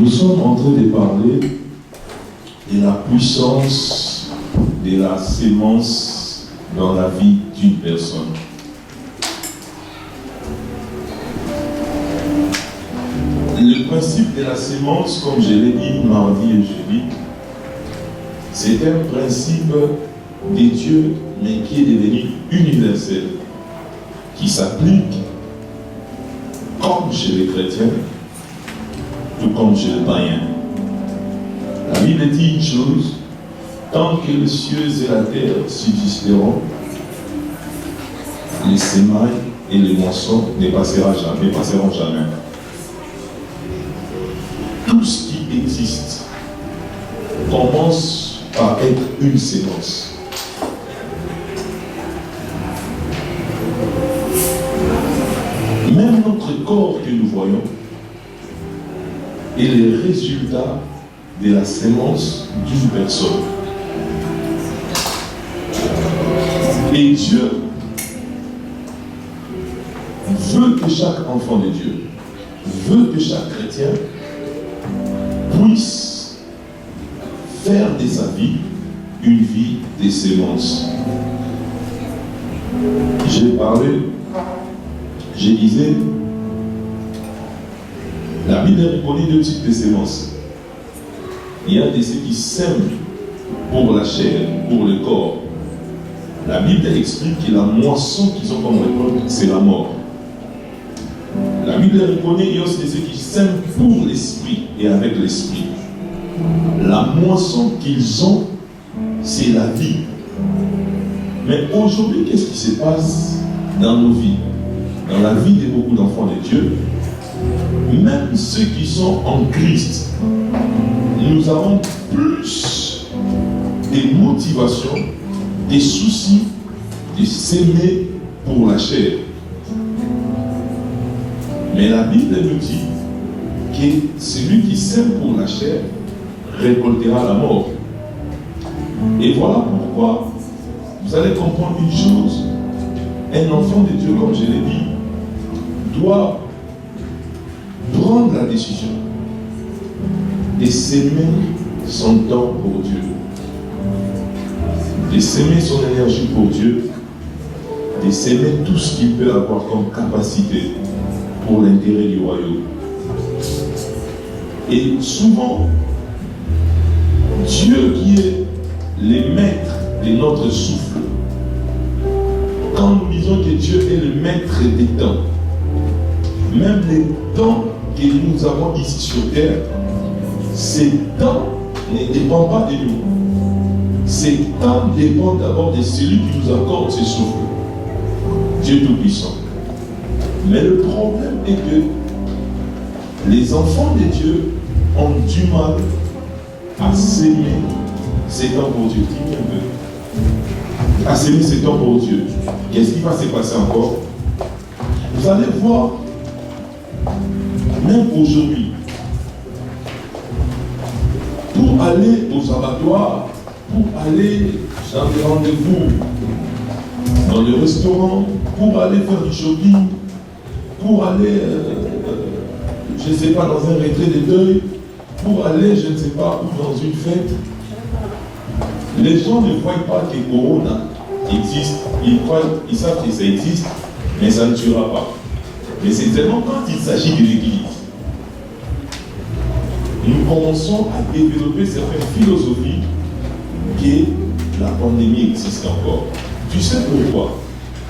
Nous sommes en train de parler de la puissance de la sémence dans la vie d'une personne. Le principe de la sémence, comme je l'ai dit mardi et jeudi, c'est un principe de Dieu, mais qui est devenu universel, qui s'applique comme chez les chrétiens, tout comme chez les païens. La Bible dit une chose: tant que les cieux et la terre subsisteront, les semailles et les moissons ne passeront jamais. Tout ce qui existe commence par être une sémence. Même notre corps que nous voyons est le résultat de la sémence d'une personne. Et Dieu veut que chaque enfant de Dieu, veut que chaque chrétien puisse faire de sa vie une vie de sémence. Je disais, la Bible reconnaît deux types de sémences. Il y a de ceux qui sèment pour la chair, pour le corps. La Bible explique que la moisson qu'ils ont comme récolte, c'est la mort. La Bible reconnaît qu'il y a aussi de ceux qui sèment pour l'esprit et avec l'esprit. La moisson qu'ils ont, c'est la vie. Mais aujourd'hui, qu'est-ce qui se passe dans nos vies? Dans la vie de beaucoup d'enfants de Dieu, même ceux qui sont en Christ, nous avons plus de motivations, des soucis de s'aimer pour la chair. Mais la Bible nous dit que celui qui sème pour la chair récoltera la mort. Et voilà pourquoi vous allez comprendre une chose: un enfant de Dieu, comme je l'ai dit, doit prendre la décision de s'aimer son temps pour Dieu, de s'aimer son énergie pour Dieu, de s'aimer tout ce qu'il peut avoir comme capacité pour l'intérêt du royaume. Et souvent, Dieu qui est le maître de notre souffle, quand nous disons que Dieu est le maître des temps, même les temps que nous avons ici sur terre, ces temps ne dépendent pas de nous. Ces temps dépendent d'abord de celui qui nous accorde ce souffle, Dieu Tout-Puissant. Mais le problème est que les enfants de Dieu ont du mal à s'aimer ces temps pour Dieu. À s'aimer ces temps pour Dieu. Qu'est-ce qui va se passer encore? Vous allez voir, même aujourd'hui, pour aller aux abattoirs, pour aller dans des rendez-vous, dans le restaurant, pour aller faire du shopping, pour aller, je ne sais pas, dans un retrait de deuil, pour aller, je ne sais pas où, dans une fête, les gens ne voient pas que Corona existe, ils savent que ça existe, mais ça ne tuera pas. Mais c'est tellement quand il s'agit de l'Église, nous commençons à développer certaines philosophies que la pandémie existe encore. Tu sais pourquoi?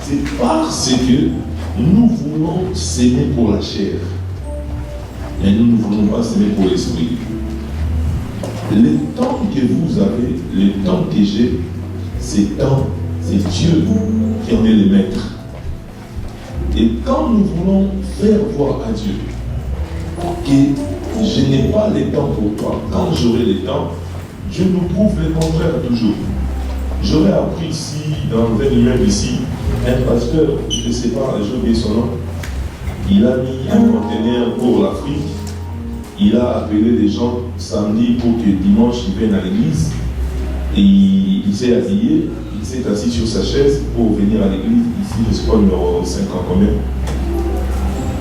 C'est parce que nous voulons s'aimer pour la chair, mais nous ne voulons pas s'aimer pour l'esprit. Le temps que vous avez, le temps que j'ai, c'est Dieu qui en est le maître. Et quand nous voulons faire voir à Dieu que je n'ai pas le temps pour toi, quand j'aurai le temps, Dieu nous prouve le contraire toujours. J'aurais appris ici, dans un immeuble ici, un pasteur, je ne sais pas, j'ai oublié son nom, il a mis un conteneur pour l'Afrique. Il a appelé des gens samedi pour que dimanche ils viennent à l'église. Et il s'est habillé, il s'est assis sur sa chaise pour venir à l'église, ici, je ne sais pas, numéro 5 ans quand même.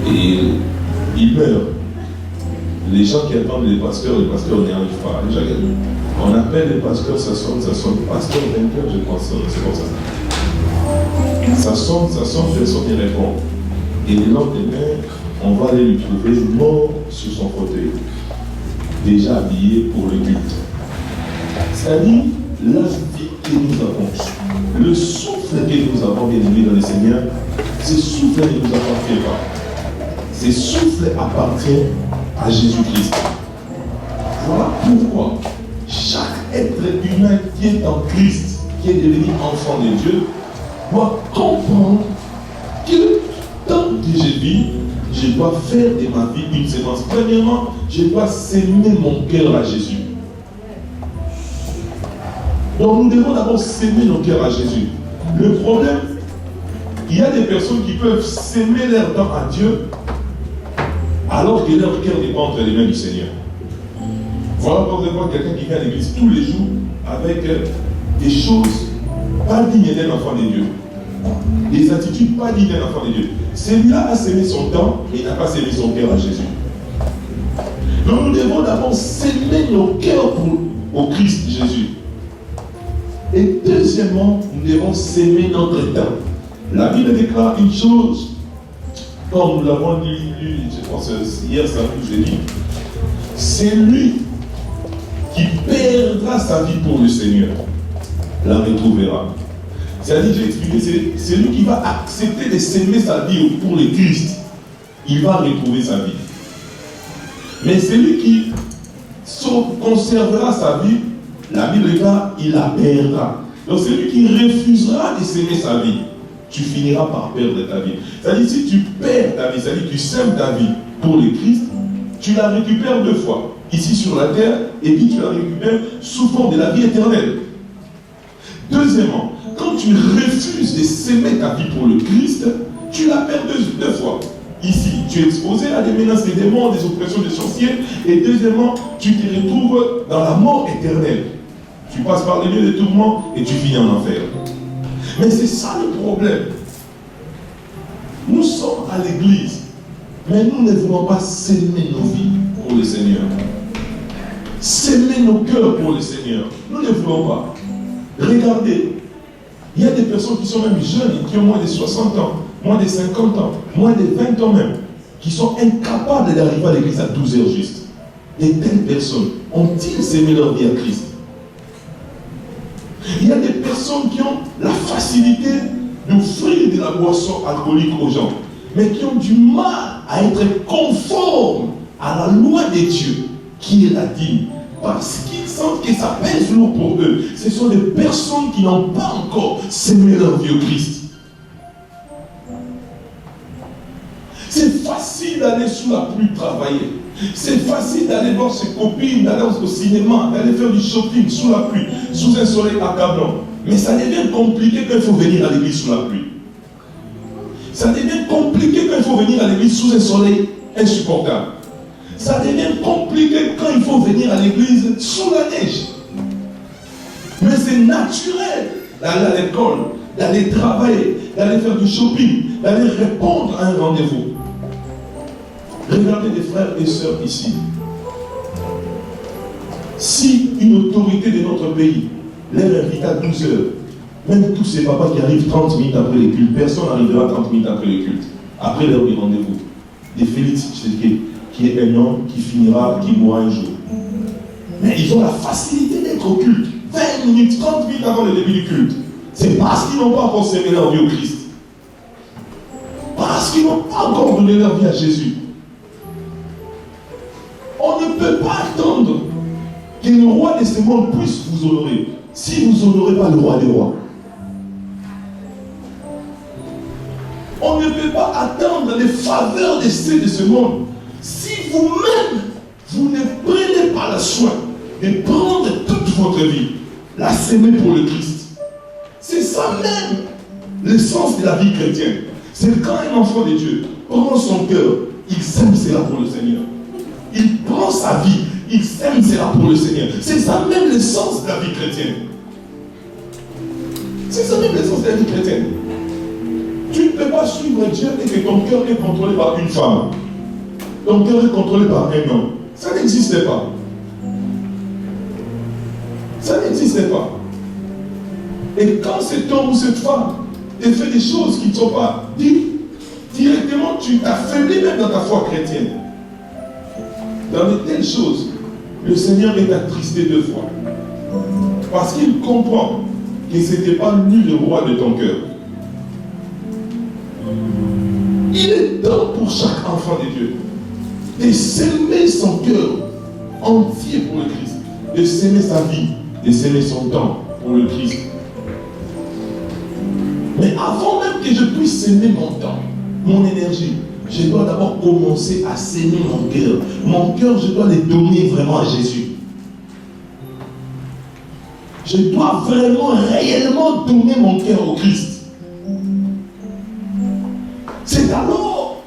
Et il meurt. Les gens qui attendent les pasteurs n'y arrivent pas. On appelle les pasteurs, ça sonne. Pasteur 20h, je pense, c'est comme ça. Ça sonne, personne n'y répond. Et le lendemain, on va aller lui trouver mort sur son fauteuil, déjà habillé pour le culte. C'est-à-dire, la vie que nous avons, le souffle que nous avons bien aimé dans le Seigneur, ce souffle ne nous appartient pas. Ce souffle appartient à Jésus-Christ. Voilà pourquoi chaque être humain qui est en Christ, qui est devenu enfant de Dieu, doit comprendre que tant que je vis, je dois faire de ma vie une sémence. Premièrement, je dois s'aimer mon cœur à Jésus. Donc nous devons d'abord s'aimer nos cœurs à Jésus. Le problème, il y a des personnes qui peuvent s'aimer leur temps à Dieu alors que leur cœur n'est pas entre les mains du Seigneur. Voilà par exemple quelqu'un qui vient à l'église tous les jours avec des choses pas dignes d'un enfant de Dieu. Des attitudes pas dignes d'un enfant de Dieu. Celui-là a s'aimé son temps et n'a pas s'aimé son cœur à Jésus. Donc nous devons d'abord s'aimer nos cœurs au Christ Jésus. Et deuxièmement, nous devons s'aimer notre temps. La Bible déclare une chose, comme nous l'avons lu, je pense hier, ça je dit, c'est lui qui perdra sa vie pour le Seigneur, la retrouvera. C'est-à-dire, j'ai expliqué, c'est lui qui va accepter de s'aimer sa vie pour le Christ. Il va retrouver sa vie. Mais celui qui conservera sa vie, la Bible dit, il la perdra. Donc celui qui refusera de s'aimer sa vie, tu finiras par perdre ta vie. C'est-à-dire, si tu perds ta vie, c'est-à-dire tu sèmes ta vie pour le Christ, tu la récupères deux fois, ici sur la terre, et puis tu la récupères sous forme de la vie éternelle. Deuxièmement, quand tu refuses de s'aimer ta vie pour le Christ, tu la perds deux fois. Ici, tu es exposé à des menaces des démons, des oppressions des sorciers, et deuxièmement, tu te retrouves dans la mort éternelle. Tu passes par les lieux de tourment et tu finis en enfer. Mais c'est ça le problème. Nous sommes à l'église, mais nous ne voulons pas s'aimer nos vies pour le Seigneur. S'aimer nos cœurs pour le Seigneur. Nous ne voulons pas. Regardez, il y a des personnes qui sont même jeunes, qui ont moins de 60 ans, moins de 50 ans, moins de 20 ans même, qui sont incapables d'arriver à l'église à 12 heures juste. Et telles personnes ont-ils s'aimé leur vie à Christ? Il y a des personnes qui ont la facilité d'offrir de la boisson alcoolique aux gens, mais qui ont du mal à être conformes à la loi de Dieu, qui est la dîme, parce qu'ils sentent que ça pèse lourd pour eux. Ce sont des personnes qui n'ont pas encore s'aimé leur vie au Christ. C'est facile d'aller sous la pluie travailler. C'est facile d'aller voir ses copines, d'aller au cinéma, d'aller faire du shopping sous la pluie, sous un soleil accablant. Mais ça devient compliqué quand il faut venir à l'église sous la pluie. Ça devient compliqué quand il faut venir à l'église sous un soleil insupportable. Ça devient compliqué quand il faut venir à l'église sous la neige. Mais c'est naturel d'aller à l'école, d'aller travailler, d'aller faire du shopping, d'aller répondre à un rendez-vous. Regardez les frères et sœurs ici. Si une autorité de notre pays leur invite à 12 heures, même tous ces papas qui arrivent 30 minutes après les cultes, personne n'arrivera 30 minutes après les cultes, après l'heure du rendez-vous. Des Félix Tshisekedi, qui est un homme qui finira, qui mourra un jour. Mais ils ont la facilité d'être au culte. 20 minutes, 30 minutes avant le début du culte. C'est parce qu'ils n'ont pas encore servi leur vie au Christ. Parce qu'ils n'ont pas encore donné leur vie à Jésus. On ne peut pas attendre que le roi de ce monde puisse vous honorer si vous n'honorez pas le roi des rois. On ne peut pas attendre les faveurs de ceux de ce monde si vous-même, vous ne prenez pas le soin de prendre toute votre vie, la s'aimer pour le Christ. C'est ça même l'essence de la vie chrétienne. C'est quand un enfant de Dieu prend son cœur, il s'aime cela pour le Seigneur. Il prend sa vie, il s'aime cela pour le Seigneur. C'est ça même l'essence de la vie chrétienne. C'est ça même l'essence de la vie chrétienne. Tu ne peux pas suivre Dieu et que ton cœur est contrôlé par une femme. Ton cœur est contrôlé par un homme. Ça n'existait pas. Ça n'existait pas. Et quand cet homme ou cette femme te fait des choses qui ne sont pas dites, directement tu t'affaiblis même dans ta foi chrétienne. Dans de telles choses, le Seigneur est attristé deux fois. Parce qu'il comprend que ce n'était pas lui le roi de ton cœur. Il est temps pour chaque enfant de Dieu de s'aimer son cœur entier pour le Christ, de s'aimer sa vie, de s'aimer son temps pour le Christ. Mais avant même que je puisse aimer mon temps, mon énergie, je dois d'abord commencer à s'aimer mon cœur. Mon cœur, je dois le donner vraiment à Jésus. Je dois vraiment, réellement donner mon cœur au Christ. C'est alors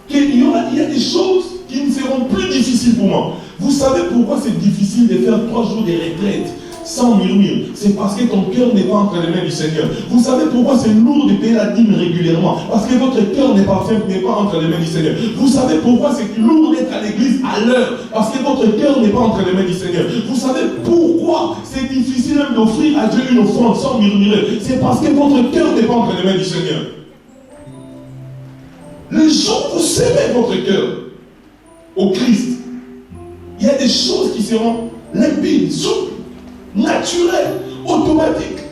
qu'il y a des choses qui ne seront plus difficiles pour moi. Vous savez pourquoi c'est difficile de faire 3 jours de retraite sans murmure? C'est parce que ton cœur n'est pas entre les mains du Seigneur. Vous savez pourquoi c'est lourd de payer la dîme régulièrement? Parce que votre cœur n'est pas entre les mains du Seigneur. Vous savez pourquoi c'est lourd d'être à l'église à l'heure? Parce que votre cœur n'est pas entre les mains du Seigneur. Vous savez pourquoi c'est difficile même d'offrir à Dieu une offrande sans murmurer? C'est parce que votre cœur n'est pas entre les mains du Seigneur. Le jour où vous aimez votre cœur au Christ, il y a des choses qui seront limpides, souples, naturelles, automatiques.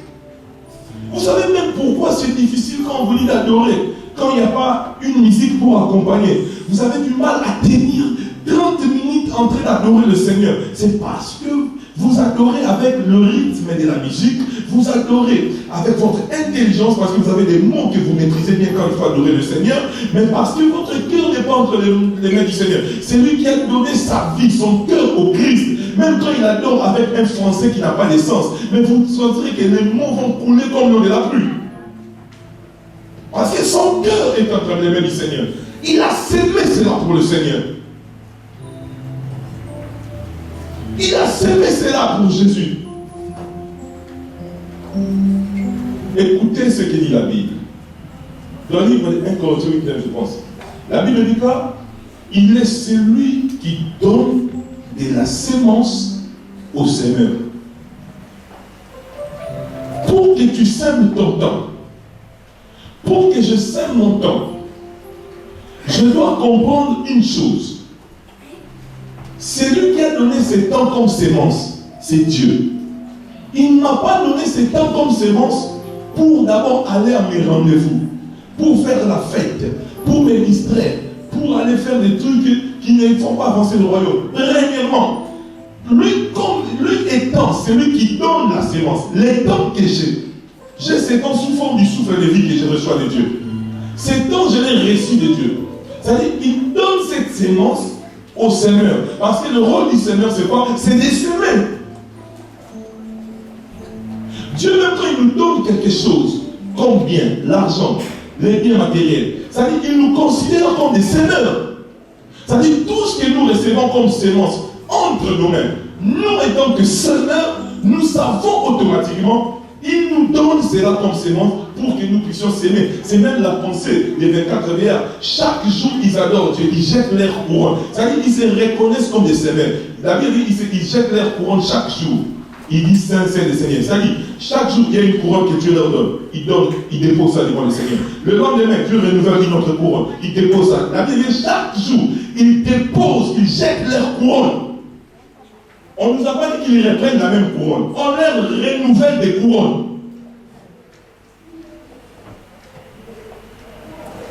Vous savez même pourquoi c'est difficile quand on vous dit d'adorer, quand il n'y a pas une musique pour accompagner. Vous avez du mal à tenir 30 minutes en train d'adorer le Seigneur. C'est parce que vous adorez avec le rythme de la musique, vous adorez avec votre intelligence parce que vous avez des mots que vous maîtrisez bien quand il faut adorer le Seigneur, mais parce que votre cœur n'est pas entre les mains du Seigneur. C'est lui qui a donné sa vie, son cœur au Christ. Même quand il adore avec un français qui n'a pas de sens, mais vous sentirez que les mots vont couler comme l'eau de la pluie. Parce que son cœur est entre les mains du Seigneur. Il a sémé cela pour le Seigneur. Il a sémé cela pour Jésus. Écoutez ce que dit la Bible. Dans le livre de 1 Corinthiens 8, je pense. La Bible dit quoi? Il est celui qui donne de la sémence au semeur. Pour que tu sèmes ton temps, pour que je sème mon temps, je dois comprendre une chose. Celui qui a donné ce temps comme sémence, c'est Dieu. Il ne m'a pas donné ce temps comme sémence pour d'abord aller à mes rendez-vous, pour faire la fête, pour me distraire, pour aller faire des trucs qui ne font pas avancer le royaume. Premièrement, lui étant celui qui donne la sémence, les temps que j'ai ces temps sous forme du souffle de vie que je reçois de Dieu. Ces temps, je l'ai reçu de Dieu. C'est-à-dire qu'il donne cette sémence au Seigneur. Parce que le rôle du Seigneur, c'est quoi? C'est de semer. Dieu, même quand il nous donne quelque chose, comme bien, l'argent, les biens matériels, c'est-à-dire qu'il nous considère comme des semeurs. C'est-à-dire tout ce que nous recevons comme sémence entre nos mains, nous étant que semeurs, nous savons automatiquement, il nous donne cela comme sémence pour que nous puissions s'aimer. C'est même la pensée des 24 veillères. Chaque jour, ils adorent Dieu, ils jettent leur couronne. C'est-à-dire qu'ils se reconnaissent comme des semeurs. La Bible dit qu'ils jettent leur couronne chaque jour. Ils disent Saint, Saint, le Seigneur. C'est-à-dire, chaque jour, il y a une couronne que Dieu leur donne. Ils déposent ça devant le Seigneur. Le lendemain, Dieu renouvelle une autre couronne. Ils déposent ça. La Bible dit chaque jour, ils déposent, ils jettent leur couronne. On ne nous a pas dit qu'ils reprennent la même couronne. On leur renouvelle des couronnes.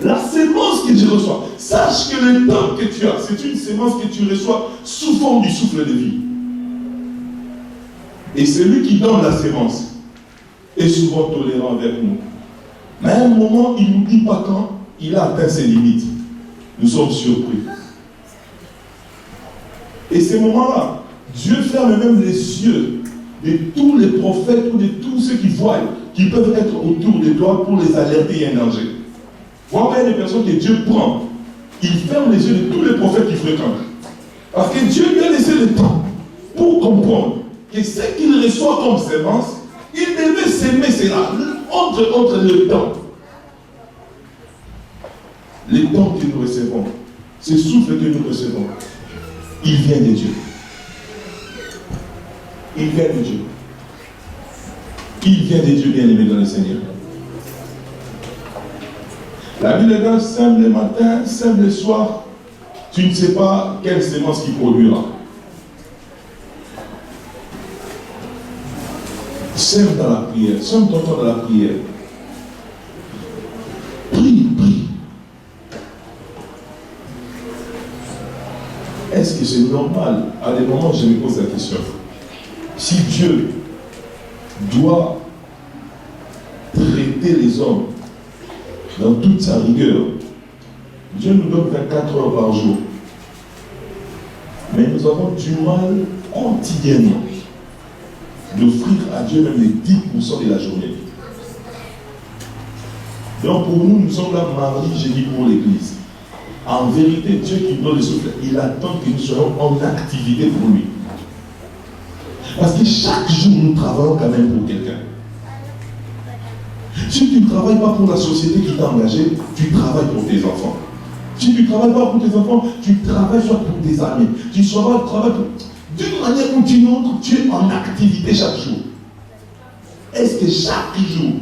La sémence que je reçois, sache que le temps que tu as, c'est une sémence que tu reçois sous forme du souffle de vie. Et celui qui donne la sémence est souvent tolérant avec nous. Mais à un moment, il ne nous dit pas quand il a atteint ses limites. Nous sommes surpris. Et ces moments-là, Dieu ferme même les yeux de tous les prophètes ou de tous ceux qui voient, qui peuvent être autour de toi pour les alerter à un danger. Voilà les personnes que Dieu prend. Il ferme les yeux de tous les prophètes qui fréquentent. Parce que Dieu lui a laissé le temps pour comprendre que ce qu'il reçoit comme sémence, il devait s'aimer cela entre le temps. Les temps que nous recevons, ce souffle que nous recevons. il vient de Dieu. Il vient de Dieu. Il vient de Dieu, bien-aimé dans le Seigneur. La Bible est sème le matin, sème le soir. Tu ne sais pas quelle sémence qui produira. Sème dans la prière. Sème ton temps dans la prière. Prie, prie. Est-ce que c'est normal? À des moments, je me pose la question. Si Dieu doit traiter les hommes dans toute sa rigueur, Dieu nous donne 24 heures par jour. Mais nous avons du mal quotidiennement d'offrir à Dieu même les 10% de la journée. Donc pour nous, nous sommes là mardi, jeudi pour l'église. En vérité, Dieu qui nous donne le souffle, il attend que nous soyons en activité pour lui. Parce que chaque jour, nous travaillons quand même pour quelqu'un. Si tu ne travailles pas pour la société qui t'a engagé, tu travailles pour tes enfants. Si tu ne travailles pas pour tes enfants, tu travailles soit pour tes amis. Tu travailles pour... D'une manière ou d'une autre, tu es en activité chaque jour. Est-ce que chaque jour,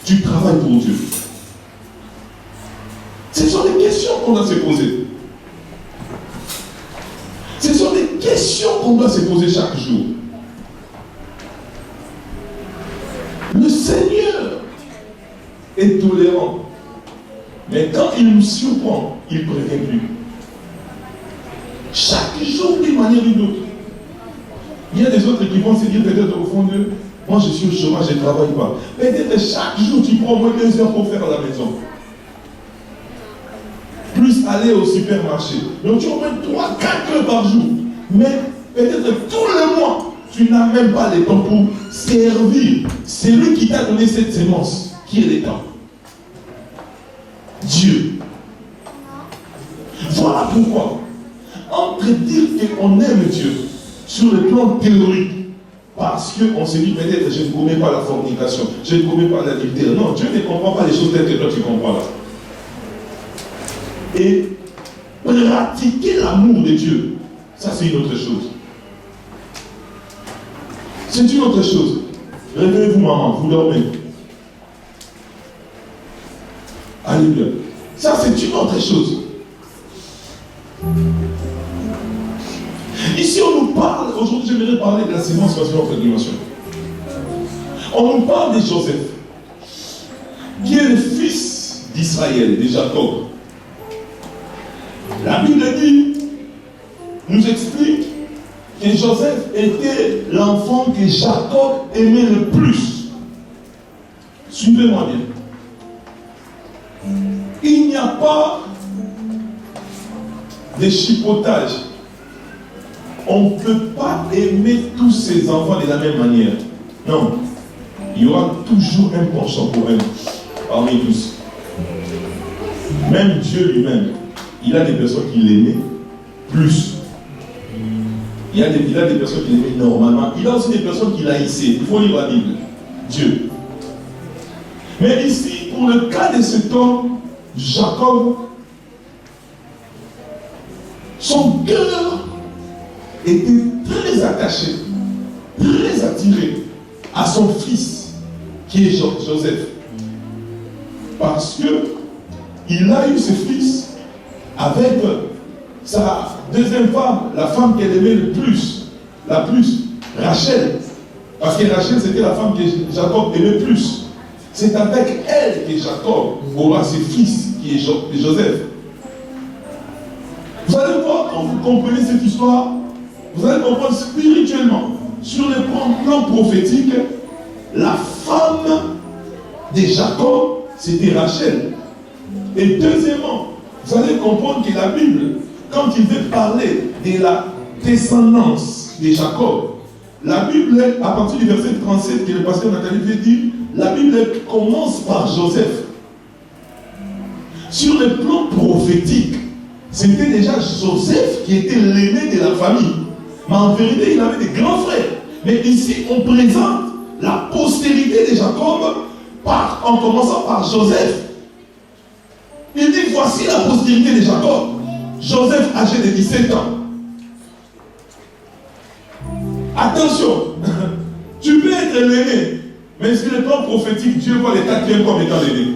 tu travailles pour Dieu? Ce sont des questions qu'on doit se poser. Ce sont des questions qu'on doit se poser chaque jour. Le Seigneur est tolérant. Mais quand il nous surprend, il ne prévient plus. Chaque jour, d'une manière ou d'une autre. Il y a des autres qui vont se dire peut-être au fond d'eux, moi je suis au chômage, je ne travaille pas. Peut-être chaque jour, tu prends au moins 2 heures pour faire à la maison. Plus aller au supermarché. Donc tu as au moins 3-4 heures par jour. Mais peut-être tout le mois, tu n'as même pas le temps pour servir. C'est lui qui t'a donné cette sémence. Qui est le temps? Dieu. Voilà pourquoi, entre dire qu'on aime Dieu sur le plan théorique, parce qu'on se dit peut-être je ne commets pas la fornication, je ne commets pas l'adultère. Non, Dieu ne comprend pas les choses telles que toi tu comprends là. Et pratiquer l'amour de Dieu, ça c'est une autre chose. C'est une autre chose. Réveillez-vous maman, vous dormez. Alléluia. Ça c'est une autre chose. Ici on nous parle, aujourd'hui j'aimerais parler de la sémence parce que notre dimension. On nous parle de Joseph, qui est le fils d'Israël, de Jacob. La Bible dit, nous explique que Joseph était l'enfant que Jacob aimait le plus. Suivez-moi bien. Il n'y a pas de chipotage. On ne peut pas aimer tous ses enfants de la même manière. Non. Il y aura toujours un penchant pour eux, parmi tous. Même Dieu lui-même, il a des personnes qui l'aimaient plus. Il a des personnes qui l'aimaient normalement. Il a aussi des personnes qui l'haïssaient. Il faut lire la Bible. Dieu. Mais ici, pour le cas de cet homme, Jacob, son cœur était très attaché, très attiré à son fils, qui est Joseph. Parce que il a eu ce fils avec sa deuxième femme, la femme qu'elle aimait le plus, la plus, Rachel. Parce que Rachel, c'était la femme que Jacob aimait plus. C'est avec elle que Jacob aura ses fils, qui est Joseph. Vous allez voir, quand vous comprenez cette histoire, vous allez comprendre spirituellement, sur le plan prophétique, la femme de Jacob, c'était Rachel. Et deuxièmement, vous allez comprendre que la Bible, quand il veut parler de la descendance de Jacob, la Bible, à partir du verset 37 que le pasteur Nathalie veut dire, la Bible commence par Joseph. Sur le plan prophétique, c'était déjà Joseph qui était l'aîné de la famille. Mais en vérité, il avait des grands frères. Mais ici, on présente la postérité de Jacob en commençant par Joseph. Il dit, voici la postérité de Jacob. Joseph âgé de 17 ans. Attention, tu peux être l'aîné, mais sur le plan prophétique, Dieu voit les quatrièmes comme étant l'aîné.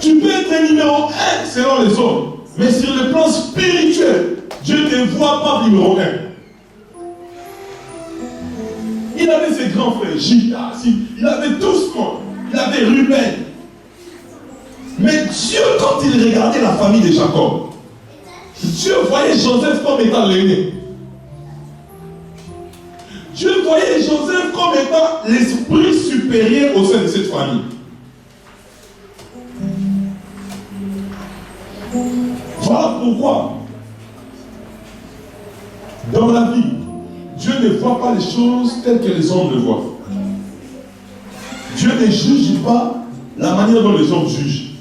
Tu peux être numéro 1 selon les hommes, mais sur le plan spirituel, Dieu ne te voit pas numéro 1. Il avait ses grands frères, Judas, il avait tous, il avait Ruben. Mais Dieu, quand il regardait la famille de Jacob, Dieu voyait Joseph comme étant l'aîné. Dieu voyait Joseph comme étant l'esprit supérieur au sein de cette famille. Voilà pourquoi, dans la vie, Dieu ne voit pas les choses telles que les hommes le voient. Dieu ne juge pas la manière dont les hommes jugent.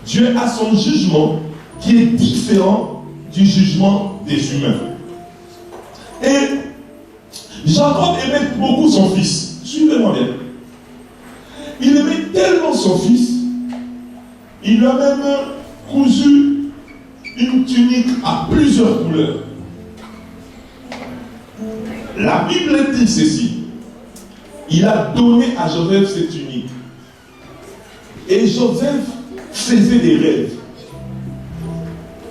Dieu a son jugement qui est différent du jugement des humains. Et Jacob aimait beaucoup son fils. Suivez-moi bien. Il aimait tellement son fils, il lui a même cousu une tunique à plusieurs couleurs. La Bible dit ceci. Il a donné à Joseph cette tunique. Et Joseph faisait des rêves.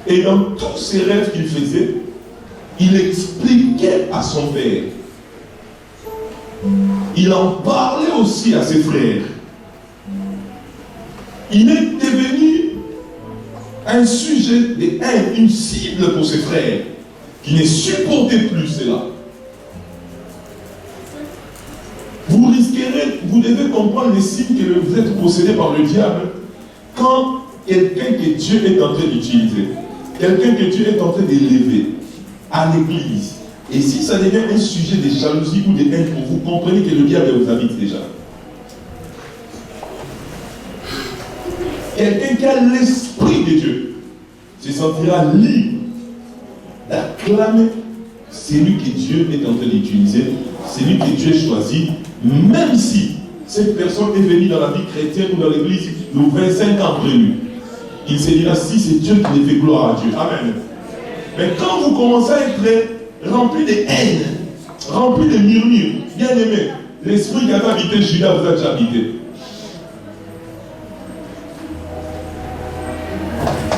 Et dans tous ces rêves qu'il faisait, il expliquait à son père. Il en parlait aussi à ses frères. Il est devenu un sujet de haine, une cible pour ses frères, qui ne supportaient plus cela. Vous risquerez, vous devez comprendre les signes que vous êtes possédés par le diable quand quelqu'un que Dieu est en train d'utiliser, quelqu'un que Dieu est en train d'élever à l'église, et si ça devient un sujet de jalousie ou de haine pour vous, comprenez que le diable vous habite déjà. Quelqu'un qui a l'esprit de Dieu se sentira libre d'acclamer celui que Dieu est en train d'utiliser, celui que Dieu choisit, même si cette personne est venue dans la vie chrétienne ou dans l'église de 25 ans après lui. Il se dira, si c'est Dieu qui lui fait gloire à Dieu. Amen. Mais quand vous commencez à être rempli de haine, rempli de murmures, bien aimé, l'esprit qui avait habité Judas vous a déjà habité.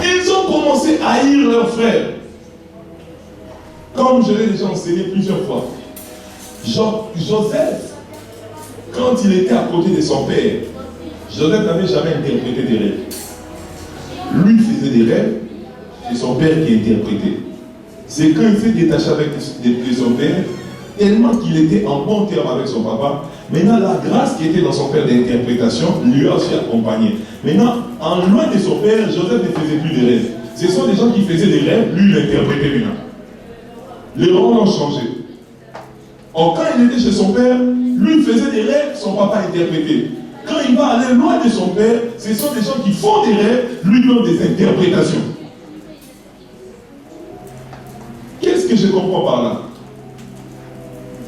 Ils ont commencé à haïr leurs frères. Comme je l'ai déjà enseigné plusieurs fois. Joseph, quand il était à côté de son père, Joseph n'avait jamais interprété des rêves. Lui faisait des rêves, c'est son père qui interprétait. C'est quand il s'est détaché de son père, tellement qu'il était en bon terme avec son papa, maintenant la grâce qui était dans son père d'interprétation lui a aussi accompagné. Maintenant, en loin de son père, Joseph ne faisait plus de rêves. Ce sont des gens qui faisaient des rêves, lui il interprétait maintenant. Les rôles ont changé. Or, quand il était chez son père, lui il faisait des rêves, son papa interprétait. Quand il va aller loin de son père, ce sont des gens qui font des rêves, lui donnent des interprétations. Qu'est-ce que je comprends par là?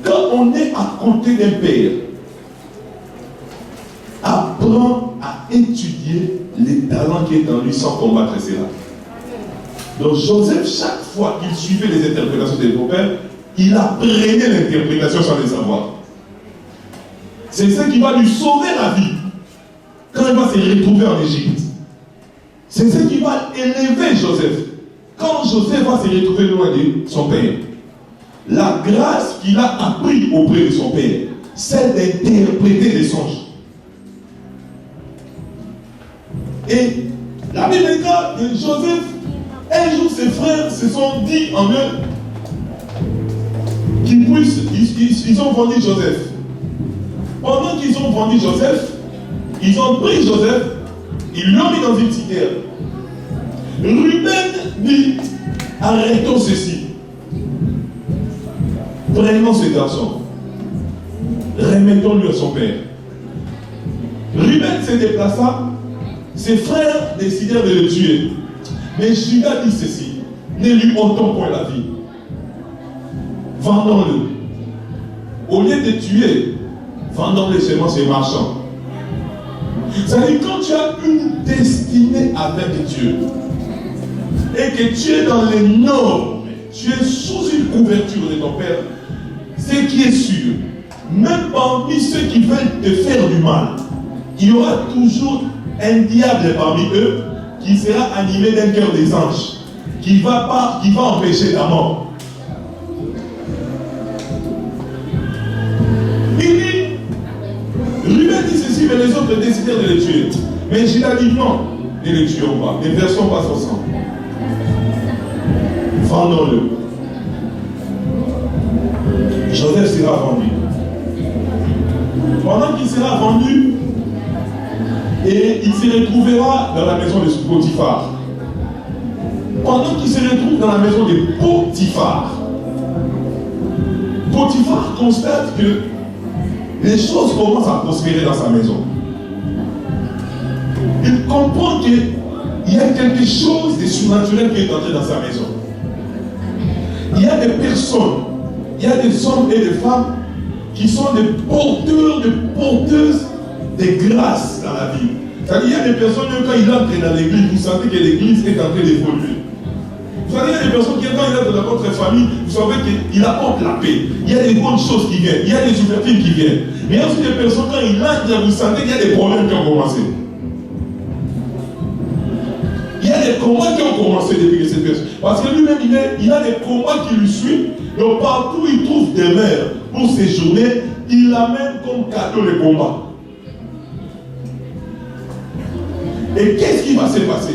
Quand on est à côté d'un père, apprends à étudier les talents qui est en lui sans combattre cela. Donc Joseph, chaque fois qu'il suivait les interprétations de son père, il apprenait l'interprétation sans le savoir. C'est ça qui va lui sauver la vie quand il va se retrouver en Égypte. C'est ça qui va élever Joseph quand Joseph va se retrouver loin de son père. La grâce qu'il a appris auprès de son père, c'est d'interpréter des songes. Et la Bible dit que Joseph, un jour ses frères se sont dit en eux qu'ils puissent, ils ont vendu Joseph. Pendant qu'ils ont vendu Joseph, ils ont pris Joseph, ils l'ont mis dans une citerne. Ruben dit, arrêtons ceci. Prenons ce garçon. Remettons-lui à son père. Ruben se déplaça. Ses frères décidèrent de le tuer. Mais Judas dit ceci. Ne lui ôtons point la vie. Vendons-le. Au lieu de tuer, vendons-le seulement ces marchands. C'est-à-dire quand tu as une destinée avec Dieu et que tu es dans les normes, tu es sous une couverture de ton Père, ce qui est sûr, même parmi ceux qui veulent te faire du mal, il y aura toujours un diable parmi eux qui sera animé d'un cœur des anges, qui va empêcher ta mort. Il dit, Ruben dit ceci, mais les autres décidèrent de le tuer. Mais Judas dit non, ne le tuons pas, ne versons pas son sang. Vendons-le. Joseph sera vendu. Pendant qu'il sera vendu, et il se retrouvera dans la maison de Potiphar. Pendant qu'il se retrouve dans la maison de Potiphar, Potiphar constate que les choses commencent à prospérer dans sa maison. Il comprend qu'il y a quelque chose de surnaturel qui est entré dans sa maison. Il y a des personnes, il y a des hommes et des femmes qui sont des porteurs, des porteuses de grâce dans la vie. C'est-à-dire, il y a des personnes, quand ils entrent dans l'église, vous sentez que l'église est en train d'évoluer. Vous savez, il y a des personnes qui, quand ils entrent dans votre famille, vous savez qu'il apporte la paix. Il y a des bonnes choses qui viennent, il y a des ouvertures qui viennent. Mais il y a aussi des personnes, quand ils entrent, vous sentez qu'il y a des problèmes qui ont commencé. Il y a des combats qui ont commencé depuis que cette personne. Parce que lui-même, il a des combats qui lui suivent. Donc partout où il trouve des mères pour séjourner, il amène comme cadeau les combats. Et qu'est-ce qui va se passer?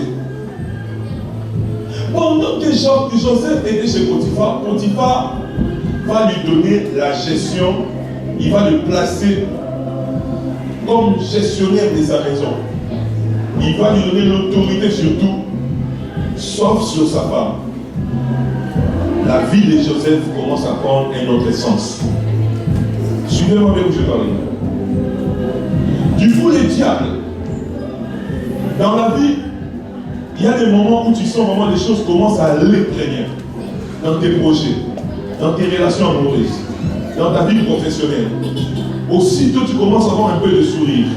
Pendant que Joseph était chez Potiphar, Potiphar va lui donner la gestion, il va le placer comme gestionnaire de sa maison. Il va lui donner l'autorité sur tout, sauf sur sa femme. La vie de Joseph commence à prendre un autre sens. Suivez-moi bien où je parle. Du coup, les diables, dans la vie, il y a des moments où tu sens vraiment les choses commencent à l'imprégner dans tes projets, dans tes relations amoureuses, dans ta vie professionnelle. Aussitôt, tu commences à avoir un peu de sourire.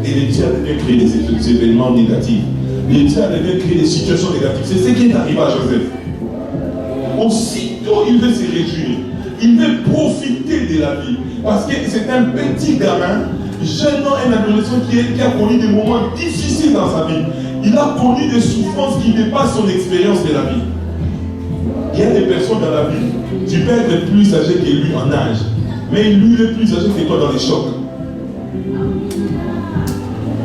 Et les diables viennent créer des événements négatifs. Les diables viennent créer des situations négatives. C'est ce qui est arrivé à Joseph. Aussitôt, il veut se réjouir. Il veut profiter de la vie. Parce que c'est un petit gamin, jeune homme, un adolescent qui a connu des moments difficiles dans sa vie. Il a connu des souffrances qui dépassent son expérience de la vie. Il y a des personnes dans la vie, tu peux être plus âgé que lui en âge, mais lui est plus âgé que toi dans les chocs.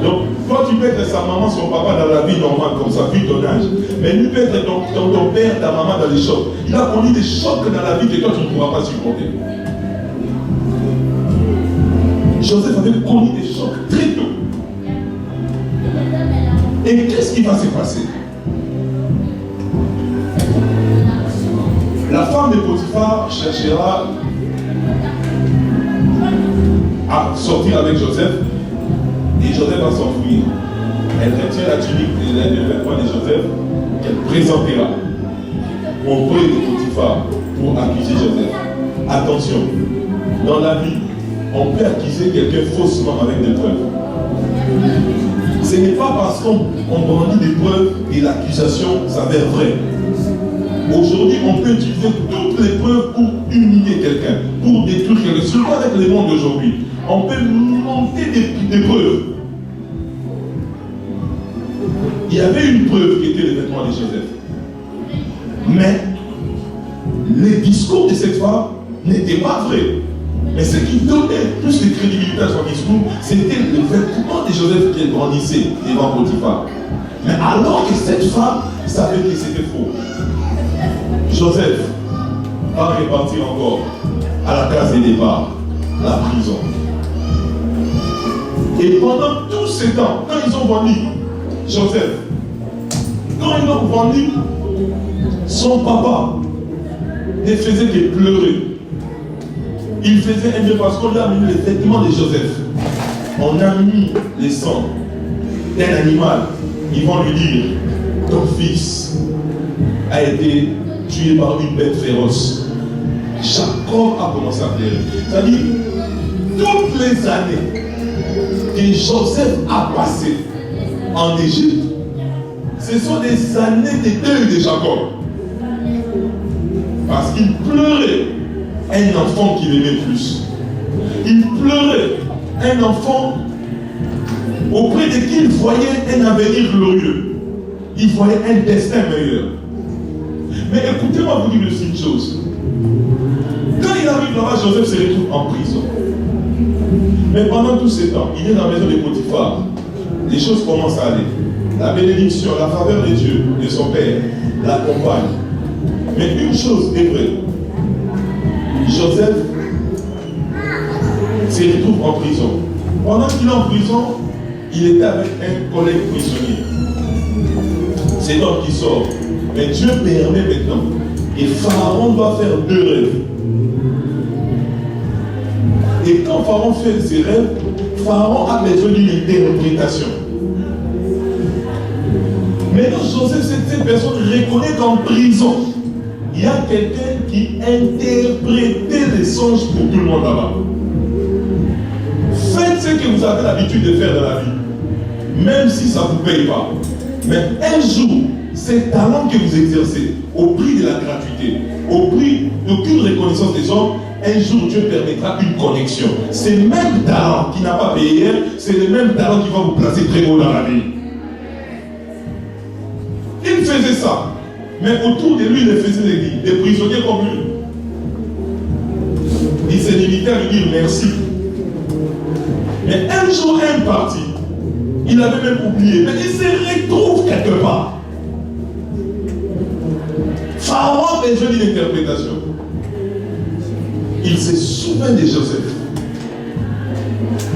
Donc, toi tu peux être sa maman, son papa dans la vie normale, comme ça, vu ton âge. Mais lui peut être ton père, ta maman dans les chocs. Il a connu des chocs dans la vie que toi tu ne pourras pas supporter. Joseph avait connu des chocs très tôt. Et qu'est-ce qui va se passer? La femme de Potiphar cherchera à sortir avec Joseph et Joseph va s'enfuir. Elle retient la tunique et le vêtement de Joseph qu'elle présentera auprès de Potiphar pour accuser Joseph. Attention, dans la vie, on peut accuser quelqu'un faussement avec des preuves. Ce n'est pas parce qu'on brandit des preuves et l'accusation s'avère vraie. Aujourd'hui, on peut utiliser toutes les preuves pour humilier quelqu'un, pour détruire quelqu'un. Surtout avec le monde d'aujourd'hui. On peut monter des preuves. Il y avait une preuve qui était le vêtement de Joseph. Mais les discours de cette femme n'étaient pas vrais. Mais ce qui donnait plus de crédibilité à son discours, c'était le vêtement de Joseph qu'elle brandissait devant Potiphar. Mais alors que cette femme savait que c'était faux, Joseph va repartir encore à la case de départ, la prison. Et pendant tout ce temps, quand ils ont vendu Joseph, quand ils l'ont vendu, son papa ne faisait que pleurer. Il faisait un bien parce qu'on lui a mis les vêtements de Joseph. On a mis les sangs d'un animal. Ils vont lui dire, ton fils a été tué par une bête féroce. Jacob a commencé à pleurer. C'est-à-dire, toutes les années que Joseph a passées en Égypte, ce sont des années de deuil de Jacob. Parce qu'il pleurait un enfant qu'il aimait plus. Il pleurait un enfant auprès de qui il voyait un avenir glorieux. Il voyait un destin meilleur. Mais écoutez-moi vous dire aussi une chose. Quand il arrive là-bas, Joseph se retrouve en prison. Mais pendant tous ces temps, il est dans la maison de Potiphar. Les choses commencent à aller. La bénédiction, la faveur de Dieu, de son Père, l'accompagne. Mais une chose est vraie. Joseph se retrouve en prison. Pendant qu'il est en prison, il était avec un collègue prisonnier. C'est l'homme qui sort. Mais Dieu permet maintenant. Et Pharaon doit faire 2 rêves. Et quand Pharaon fait ses rêves, Pharaon a besoin d'une interprétation. Maintenant, Joseph, cette personne reconnaît qu'en prison, il y a quelqu'un qui interprétait les songes pour tout le monde là-bas. Faites ce que vous avez l'habitude de faire dans la vie, même si ça ne vous paye pas. Mais un jour, ces talents que vous exercez, au prix de la gratuité, au prix d'aucune reconnaissance des hommes, un jour Dieu permettra une connexion. C'est le même talent qui n'a pas payé hier, c'est le même talent qui va vous placer très haut dans la vie. Il faisait ça, mais autour de lui, il faisait des prisonniers comme lui. Il s'est limité à lui dire merci. Mais un jour, un parti, il avait même oublié, mais il se retrouve quelque part. Pharaon a besoin d'une interprétation. Il se souvient de Joseph.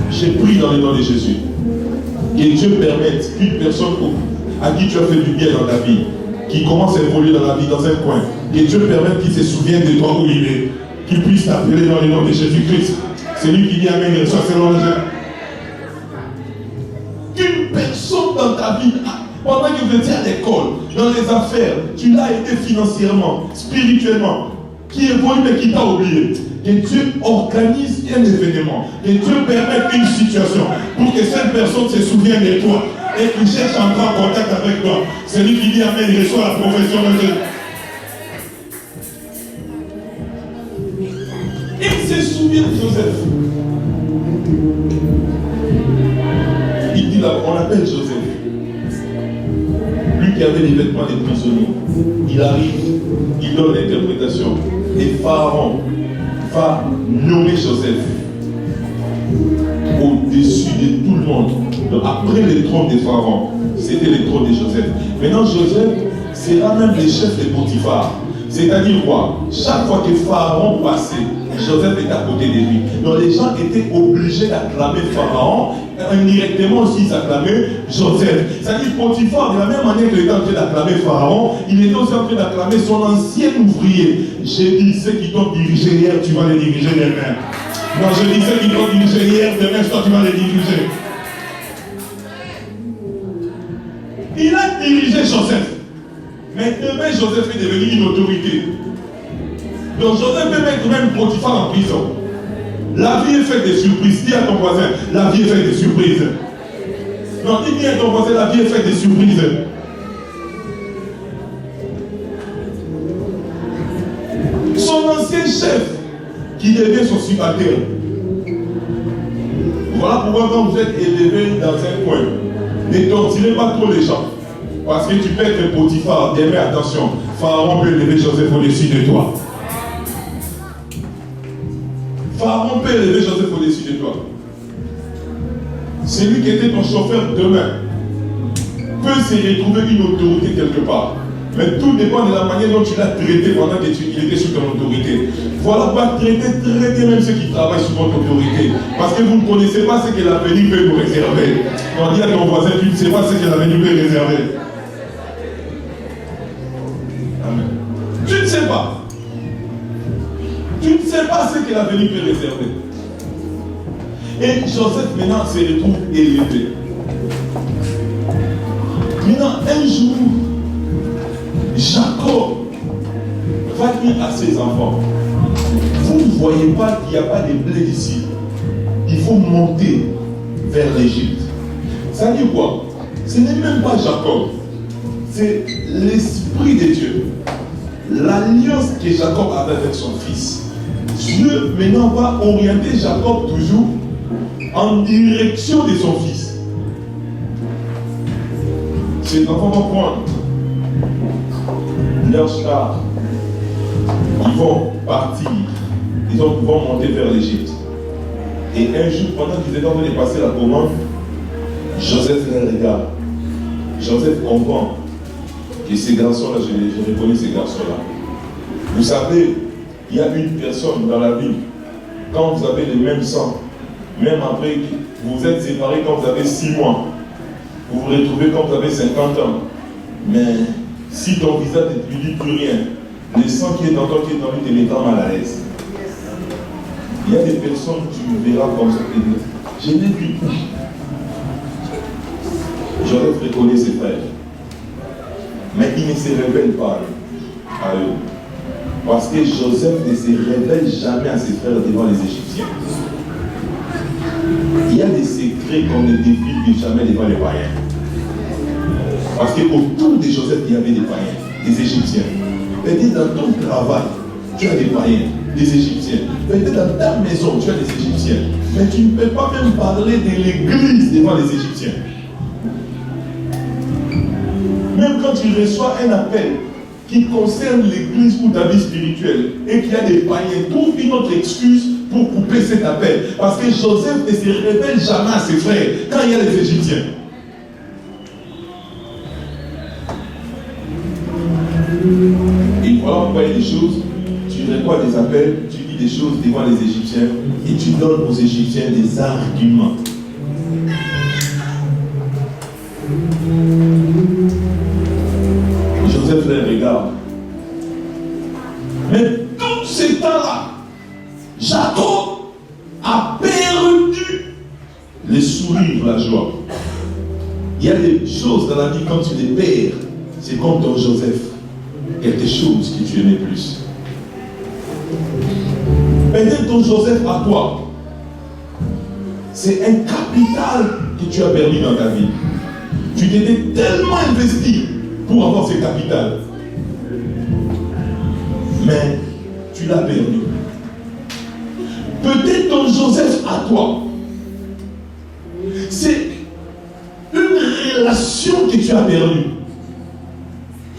J'ai pris dans le nom de Jésus. Que Dieu permette qu'une personne à qui tu as fait du bien dans ta vie, qui commence à évoluer dans la vie, dans un coin, que Dieu permette qu'il se souvienne de toi où il est, qu'il puisse t'appeler dans le nom de Jésus-Christ. C'est lui qui dit Amen et soit selon le Jésus. Qu'une personne dans ta vie, pendant que vous étiez à l'école, dans les affaires, tu l'as aidé financièrement, spirituellement, qui évolue mais qui t'a oublié. Que Dieu organise un événement, que Dieu permette une situation pour que cette personne se souvienne de toi et qu'il cherche à entrer en contact avec toi. C'est lui qui dit Amen, il reçoit la profession de Dieu. Il se souvient de Joseph. Il dit là, on l'appelle Joseph. Lui qui avait les vêtements des prisonniers. Il arrive, il donne l'interprétation. Et Pharaon va nommer Joseph au-dessus de tout le monde. Donc après le trône de Pharaon, c'était le trône de Joseph. Maintenant, Joseph sera même le chef de Potiphar. C'est-à-dire quoi? Chaque fois que Pharaon passait, Joseph était à côté de lui. Donc les gens étaient obligés d'acclamer Pharaon. Indirectement aussi, ils acclamaient Joseph. C'est-à-dire Potiphar, de la même manière qu'il était en train d'acclamer Pharaon, il était aussi en train d'acclamer son ancien ouvrier. J'ai dit, ceux qui t'ont dirigé hier, tu vas les diriger demain. Non, je dis, ceux qui t'ont dirigé hier, demain, toi, tu vas les diriger. Il a dirigé Joseph. Mais demain, Joseph est devenu une autorité. Donc Joseph peut mettre même Potiphar en prison. La vie est faite de surprises. Dis à ton voisin, la vie est faite de surprises. Non, dis bien à ton voisin, la vie est faite de surprises. Son ancien chef, qui devient son subalterne. Voilà pourquoi quand vous êtes élevé dans un coin, ne torturez pas trop les gens. Parce que tu peux être Potiphar, mais attention, Pharaon peut élever Joseph au-dessus de toi. Pharaon peut élever Joseph au-dessus de toi. Celui qui était ton chauffeur demain peut se retrouver une autorité quelque part. Mais tout dépend de la manière dont tu l'as traité pendant qu'il était sous ton autorité. Voilà pourquoi traitez même ceux qui travaillent sous votre autorité. Parce que vous ne connaissez pas ce que l'avenir peut vous réserver. On dit à ton voisin, tu ne sais pas ce que l'avenir peut réserver. Amen. Tu ne sais pas. Tu ne sais pas ce que l'avenir peut réserver. Et Joseph maintenant se retrouve élevé. Maintenant, un jour, Jacob va dire à ses enfants, vous ne voyez pas qu'il n'y a pas de blé ici. Il faut monter vers l'Égypte. Ça dit quoi? Ce n'est même pas Jacob. C'est l'Esprit de Dieu. l'alliance que Jacob avait avec son fils. Dieu maintenant va orienter Jacob toujours en direction de son fils. Ces enfants vont prendre leur char, ils vont partir, ils vont monter vers l'Égypte. Et un jour, pendant qu'ils étaient en train de passer la commande, Joseph les regarde. Joseph comprend que ces garçons-là, je reconnais ces garçons-là. Vous savez, il y a une personne dans la vie, quand vous avez le même sang, même après que vous êtes séparés quand vous avez 6 mois, vous vous retrouvez quand vous avez 50 ans, mais si ton visage ne te dit plus rien, le sang qui est dans toi, qui est dans lui, te mettra mal à l'aise. Il y a des personnes que tu verras comme ça, je n'ai vu. Joseph reconnaît ses frères, mais il ne se révèle pas à eux. Parce que Joseph ne se révèle jamais à ses frères devant les Égyptiens. Il y a des secrets qu'on ne divulgue jamais devant les païens. Parce qu'autour de Joseph, il y avait des païens, des Égyptiens. Peut-être dans ton travail, tu as des païens, des Égyptiens. Peut-être dans ta maison, tu as des Égyptiens. Mais tu ne peux pas même parler de l'église devant les Égyptiens. Même quand tu reçois un appel qui concerne l'église ou ta vie spirituelle et qu'il y a des païens, trouve une autre excuse pour couper cet appel. Parce que Joseph ne se révèle jamais à ses frères quand il y a les Égyptiens. Et voilà pourquoi il y a des choses, tu reçois des appels, tu dis des choses devant les Égyptiens et tu donnes aux Égyptiens des arguments. Joseph les regarde. Mais tout ce temps-là, Jacob a perdu le sourire, la joie. Il y a des choses dans la vie, quand tu les perds, c'est comme ton Joseph. Quelque chose que tu aimais plus. Peut-être ton Joseph à toi, c'est un capital que tu as perdu dans ta vie. Tu t'étais tellement investi pour avoir ce capital. Mais tu l'as perdu. Peut-être ton Joseph à toi, c'est une relation que tu as perdue.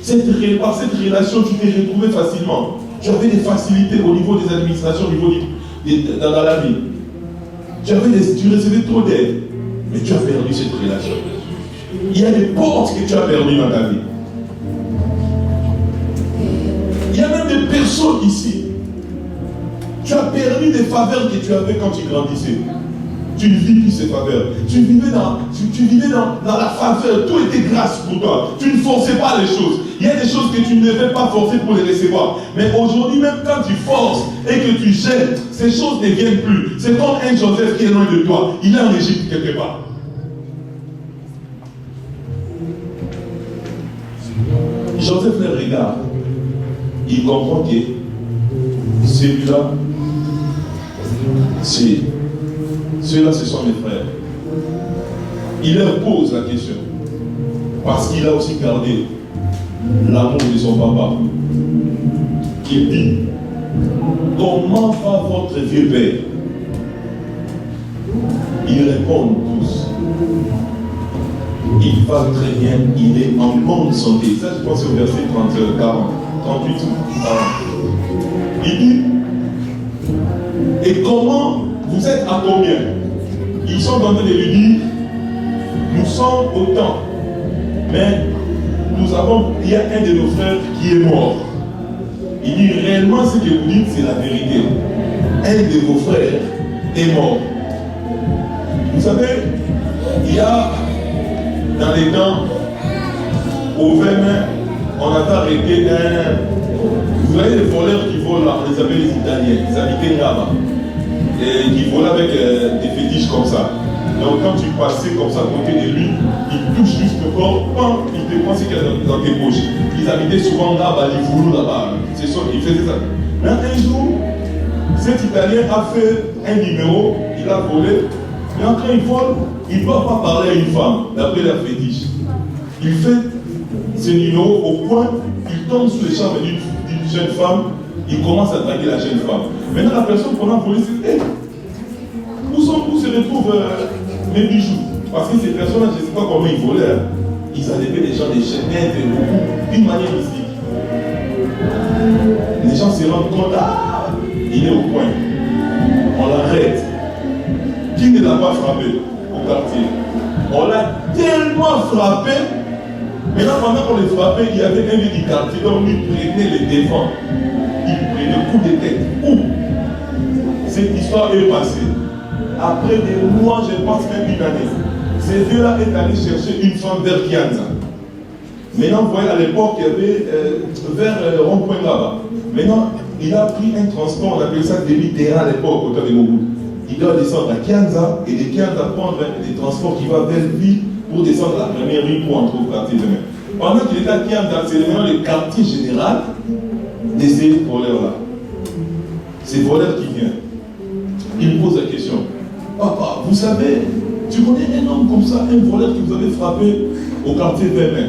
Cette relation, tu t'es retrouvé facilement. Tu avais des facilités au niveau des administrations, au niveau dans la vie. Tu recevais trop d'aide, mais tu as perdu cette relation. Il y a des portes que tu as perdues dans ta vie. Il y a même des personnes ici. Tu as perdu des faveurs que tu avais quand tu grandissais. Tu ne vis plus ces faveurs. Tu vivais dans la faveur. Tout était grâce pour toi. Tu ne forçais pas les choses. Il y a des choses que tu ne devais pas forcer pour les recevoir. Mais aujourd'hui, même quand tu forces et que tu jettes, ces choses ne viennent plus. C'est comme un Joseph qui est loin de toi. Il est en Égypte quelque part. Joseph les regarde. Il comprend que celui-là, ceux-là, ce sont mes frères. Il leur pose la question. Parce qu'il a aussi gardé l'amour de son papa. Il dit, comment va votre vieux père? Ils répondent tous. Il va très bien, il est en bonne santé. Ça, je pense au verset 30, 40, 38, 40. Il dit, et comment vous êtes à combien? Ils sont en train de lui dire, nous sommes autant, mais il y a un de nos frères qui est mort. Il dit, réellement ce que vous dites, c'est la vérité. Un de vos frères est mort. Vous savez, il y a dans les temps, au Vénin, on a arrêté vous voyez les voleurs qui volent là, on les appelle les Italiens, ils habitaient là-bas. Et qui volaient avec des fétiches comme ça. Donc quand tu passais comme ça à côté de lui, il touche juste le corps, il te prend ce qu'il y a dans tes poches. Ils habitaient souvent là-bas, les voulous là-bas. C'est ça, ils faisaient ça. Mais un jour, cet Italien a fait un numéro, il a volé. Mais quand il vole, il ne doit pas parler à une femme, d'après la fétiche. Il fait ce numéro au point, il tombe sous les chambres d'une jeune femme, il commence à draguer la jeune femme. Maintenant, la personne qu'on a volé, c'est hey, où se retrouvent mes bijoux? Parce que ces personnes-là, je ne sais pas comment ils volaient. Hein. Ils enlevaient des gens des chaînettes et beaucoup, d'une manière mystique. Les gens se rendent compte, ah, il est au coin. On l'arrête. Qui ne l'a pas frappé au quartier? On l'a tellement frappé. Maintenant, pendant qu'on les frappait, il y avait un vieux du quartier, donc lui prenait les défends. Il prenait coup de tête. Où cette histoire est passée. Après des mois, je pense même une année, ce vieux-là est allé chercher une femme vers Kianza. Maintenant, vous voyez, à l'époque, il y avait vers le rond-point là-bas. Maintenant, il a pris un transport, on appelait ça demi-terrain à l'époque, au temps de Mobu. Il doit descendre à Kianza et de Kianza prendre des transports qui vont vers le ville pour descendre à la première rue pour entrer au quartier demain. Pendant qu'il était à Kianza, c'est maintenant le quartier général de ces voleurs-là. Ces voleurs qui viennent. Il pose la question. Papa, vous savez, tu connais un homme comme ça, un voleur que vous avez frappé au quartier Vermin.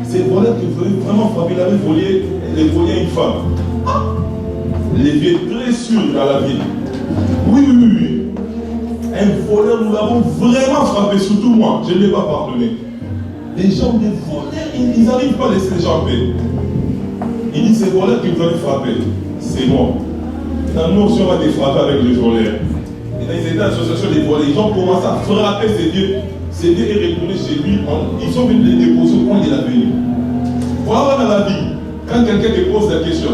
C'est le voleur que vous avez vraiment frappé, il avait volé une femme. Ah, les vieux très sûrs dans la ville. Oui. Un voleur, nous l'avons vraiment frappé, surtout moi, je ne l'ai pas pardonné. Les gens, des voleurs, ils n'arrivent pas à laisser les gens en paix. Il dit, c'est le voleur que vous avez frappé, c'est moi. Dans nous, on va les frapper avec les voleurs. Et dans les états d'association des voleurs, ils ont commencé à frapper ces dieux. Ces dieux est retourné chez lui, ils sont venus les déposer au point il est venu. Voilà dans la vie, quand quelqu'un te pose la question,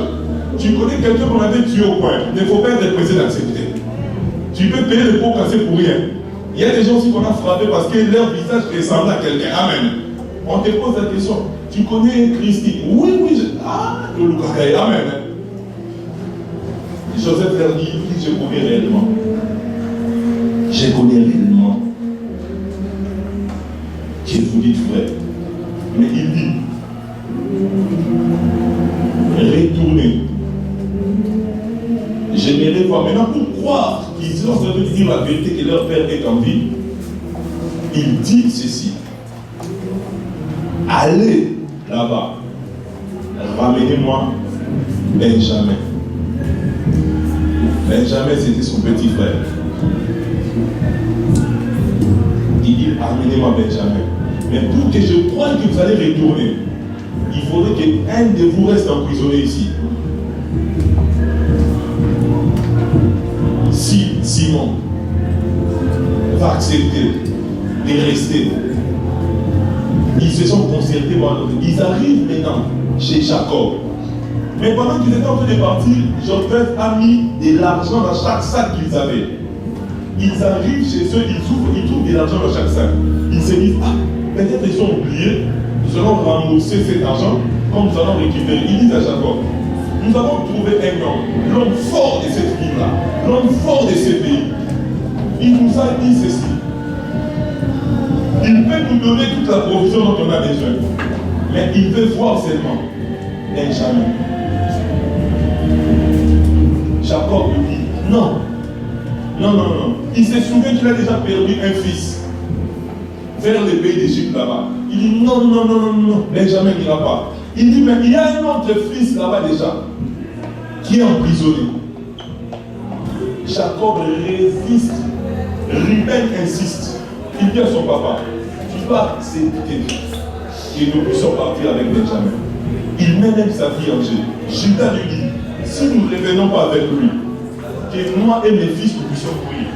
tu connais quelqu'un qu'on avait tué au coin, il ne faut pas être pressé d'accepter. Tu peux payer le pot cassé pour rien. Il y a des gens aussi qu'on a frappé parce que leur visage ressemble à quelqu'un. Amen. On te pose la question, tu connais Christy? Oui, le Lukakai, amen. Joseph leur dit, je connais réellement. Je connais réellement. Que vous dites vrai. Mais il dit, retournez. Je n'irai pas. Maintenant, pour croire qu'ils sont en train de dire la vérité que leur père est en vie, il dit ceci. Allez là-bas. Ramenez-moi Benjamin. Benjamin, c'était son petit frère. Il dit, amenez-moi Benjamin. Mais pour que je croie que vous allez retourner, il faudrait qu'un de vous reste emprisonné ici. Si Simon va accepter de rester, ils se sont concertés, ils arrivent maintenant chez Jacob. Mais pendant qu'ils étaient en train de partir, Joseph a mis de l'argent dans chaque sac qu'ils avaient. Ils arrivent chez eux, ils trouvent de l'argent dans chaque sac. Ils se disent, ah, peut-être ils ont oublié, nous allons rembourser cet argent quand nous allons récupérer. Ils disent à Jacob, nous avons trouvé un homme, l'homme fort de cette ville-là, l'homme fort de ce pays. Il nous a dit ceci. Il peut nous donner toute la provision dont on a besoin. Mais il veut voir seulement Benjamin. Jacob lui dit, non. Il se souvient qu'il a déjà perdu un fils vers le pays d'Égypte là-bas. Il dit, non, Benjamin n'ira pas. Il dit, mais il y a un autre fils là-bas déjà qui est emprisonné. Jacob résiste. Ruben insiste. Il dit à son papa, tu dois accepter que nous puissions partir avec Benjamin. Il met même sa vie en jeu. Judas lui dit, si nous ne revenons pas avec lui, que moi et mes fils nous puissions mourir.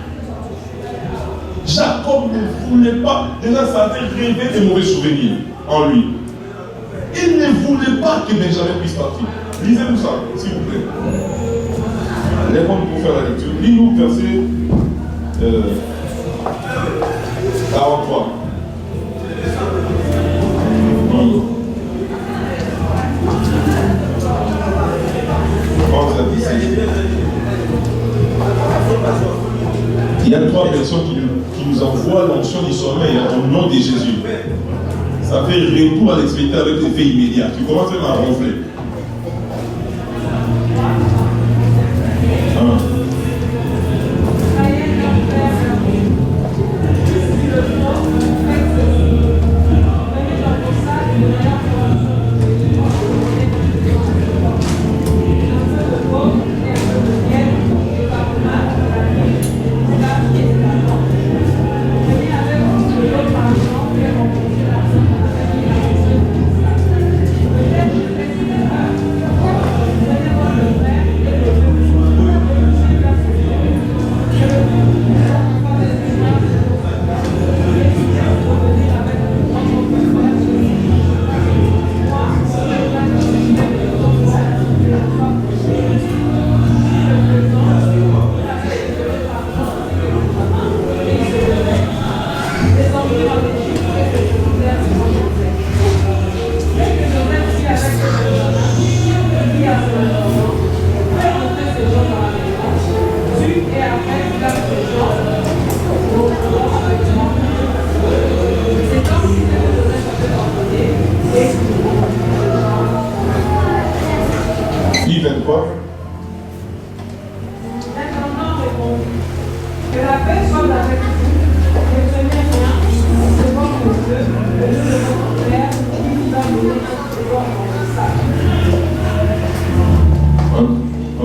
Jacob ne voulait pas, déjà ça avait rêvé de mauvais souvenirs en lui. Il ne voulait pas que Benjamin puisse partir. Lisez-nous ça, s'il vous plaît. Lève-moi pour faire la lecture. Lis-nous verset 43. Il y a 3 personnes qui nous envoient l'onction du sommeil au nom de Jésus. Ça fait retour à l'expectateur avec l'effet immédiat. Tu commences même à ronfler.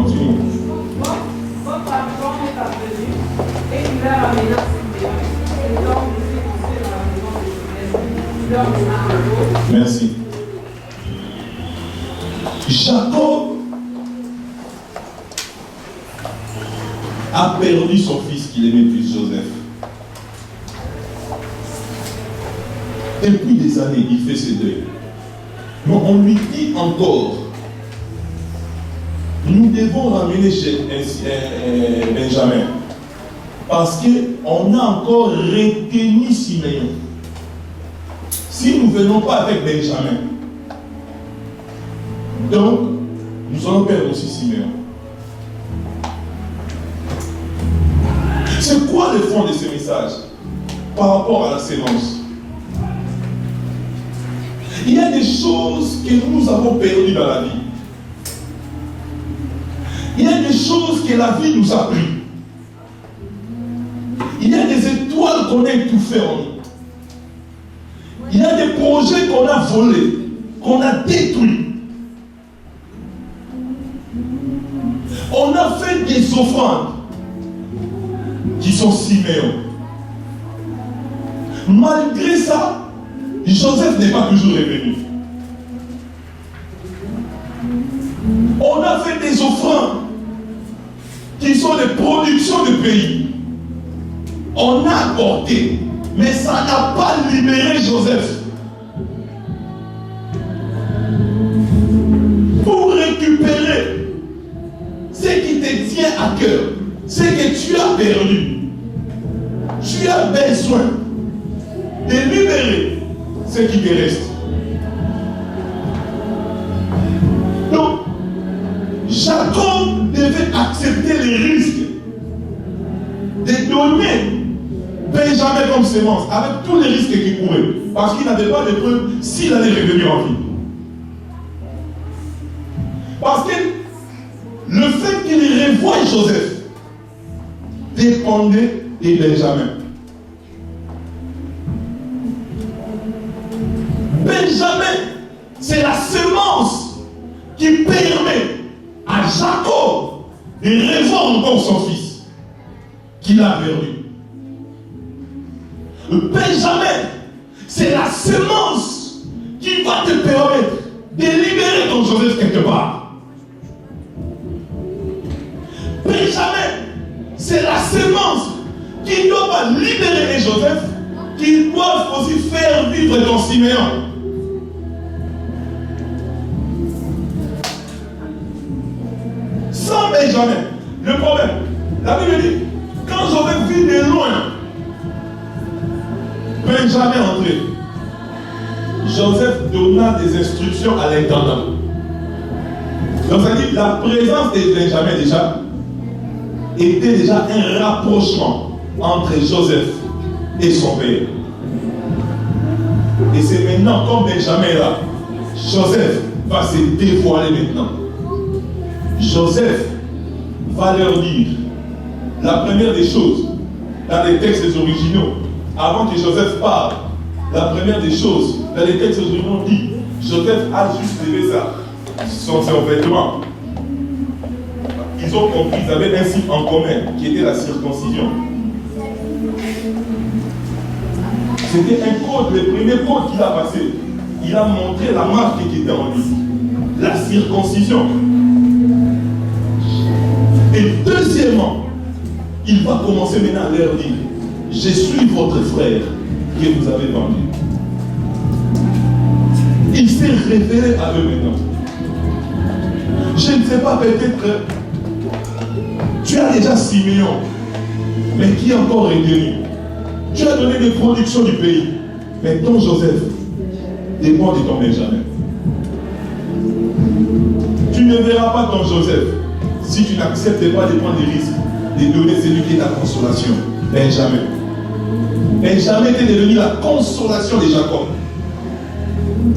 Continue. Votre patron est appelé et il leur amena Siméon. Et donc, il s'est poussé dans la maison de Joseph. Il leur donna un lot. Merci. Jacob a perdu son fils qu'il aimait plus, Joseph. Depuis des années, il fait ses deuils. Mais on lui dit encore, nous devons ramener chez Benjamin. Parce qu'on a encore retenu Siméon. Si nous ne venons pas avec Benjamin, donc nous allons perdre aussi Siméon. C'est quoi le fond de ce message par rapport à la sémence? Il y a des choses que nous avons perdues dans la vie. Il y a des choses que la vie nous a pris. Il y a des étoiles qu'on a étouffées en nous. Il y a des projets qu'on a volés, qu'on a détruits. On a fait des offrandes qui sont Siméon. Malgré ça, Joseph n'est pas toujours revenu. On a fait des offrandes qui sont des productions de pays. On a apporté, mais ça n'a pas libéré Joseph. Pour récupérer ce qui te tient à cœur, ce que tu as perdu, tu as besoin de libérer ce qui te reste. Donc, Jacob devait accepter les risques de donner Benjamin comme sémence, avec tous les risques qu'il courait, parce qu'il n'avait pas de preuve s'il allait revenir en vie. Parce que le fait qu'il revoie Joseph dépendait de Benjamin. Benjamin, c'est la semence qui permet à Jacob de revoir encore son fils qu'il a perdu. Benjamin, c'est la semence qui va te permettre de libérer ton Joseph quelque part. Benjamin, c'est la semence qui doit pas libérer les Joseph, qui doivent aussi faire vivre ton Siméon. Sans Benjamin, le problème, la Bible dit, quand Joseph vit de loin, Benjamin entré. Joseph donna des instructions à l'intendant. Donc ça dit, la présence de Benjamin déjà était déjà un rapprochement entre Joseph et son père. Et c'est maintenant, comme Benjamin est là, Joseph va se dévoiler maintenant. Joseph va leur dire la première des choses dans les textes originaux. Avant que Joseph parle, la première des choses, dans les textes originaux, dit Joseph a juste levé son vêtement. Ils ont compris, ils avaient un signe en commun qui était la circoncision. C'était un code, le premier code qu'il a passé. Il a montré la marque qui était en lui, la circoncision. Et deuxièmement, il va commencer maintenant à leur dire je suis votre frère que vous avez vendu. Il s'est révélé à eux maintenant. Je ne sais pas, peut-être tu as déjà Siméon, mais qui est encore retenu. Tu as donné des productions du pays, mais ton Joseph dépend de ton Benjamin. Tu ne verras pas ton Joseph si tu n'acceptes pas de prendre des risques, de donner celui qui est ta consolation, Benjamin. Benjamin était devenu la consolation de Jacob.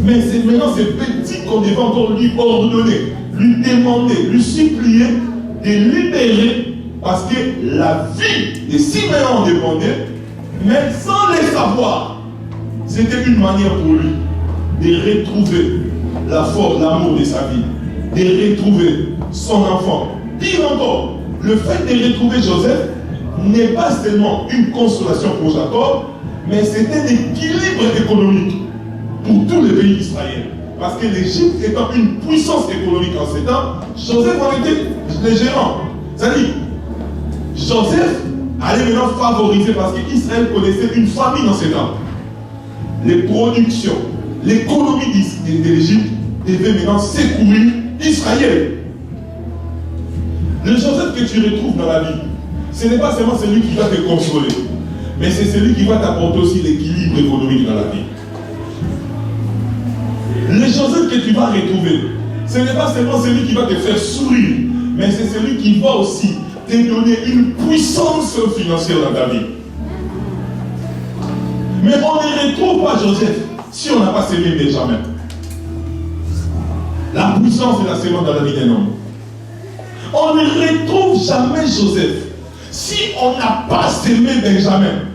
Mais c'est maintenant ce petit qu'on devait encore lui ordonner, lui demander, lui supplier de libérer, parce que la vie de Siméon dépendait, mais sans le savoir. C'était une manière pour lui de retrouver la force, l'amour de sa vie, de retrouver son enfant, Pire encore, le fait de retrouver Joseph n'est pas seulement une consolation pour Jacob, mais c'est un équilibre économique pour tous les pays d'Israël. Parce que l'Égypte étant une puissance économique en ces temps, Joseph en était le gérant. C'est-à-dire, Joseph allait maintenant favoriser, parce qu'Israël connaissait une famine en ces temps. Les productions, l'économie de l'Égypte devait maintenant secourir Israël. Le Joseph que tu retrouves dans la vie, ce n'est pas seulement celui qui va te consoler, mais c'est celui qui va t'apporter aussi l'équilibre économique dans la vie. Le Joseph que tu vas retrouver, ce n'est pas seulement celui qui va te faire sourire, mais c'est celui qui va aussi te donner une puissance financière dans ta vie. Mais on ne retrouve pas Joseph si on n'a pas sémé Benjamin. La puissance est la sémence dans la vie d'un homme. On ne retrouve jamais Joseph si on n'a pas sémé Benjamin.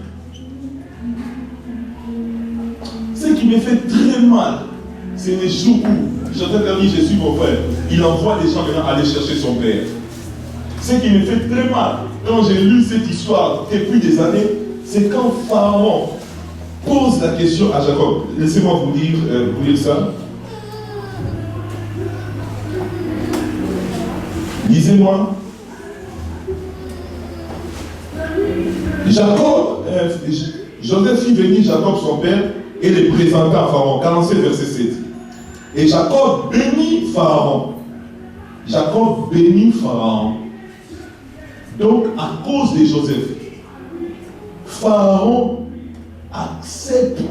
Ce qui me fait très mal, c'est les jours où Joseph a dit je suis mon frère. Il envoie les gens maintenant aller chercher son père. Ce qui me fait très mal, quand j'ai lu cette histoire depuis des années, c'est quand Pharaon pose la question à Jacob. Laissez-moi vous lire ça. Lisez-moi. Joseph fit venir Jacob son père et le présenta à Pharaon. 47 verset 7. Et Jacob bénit Pharaon. Jacob bénit Pharaon. Donc, à cause de Joseph, Pharaon accepte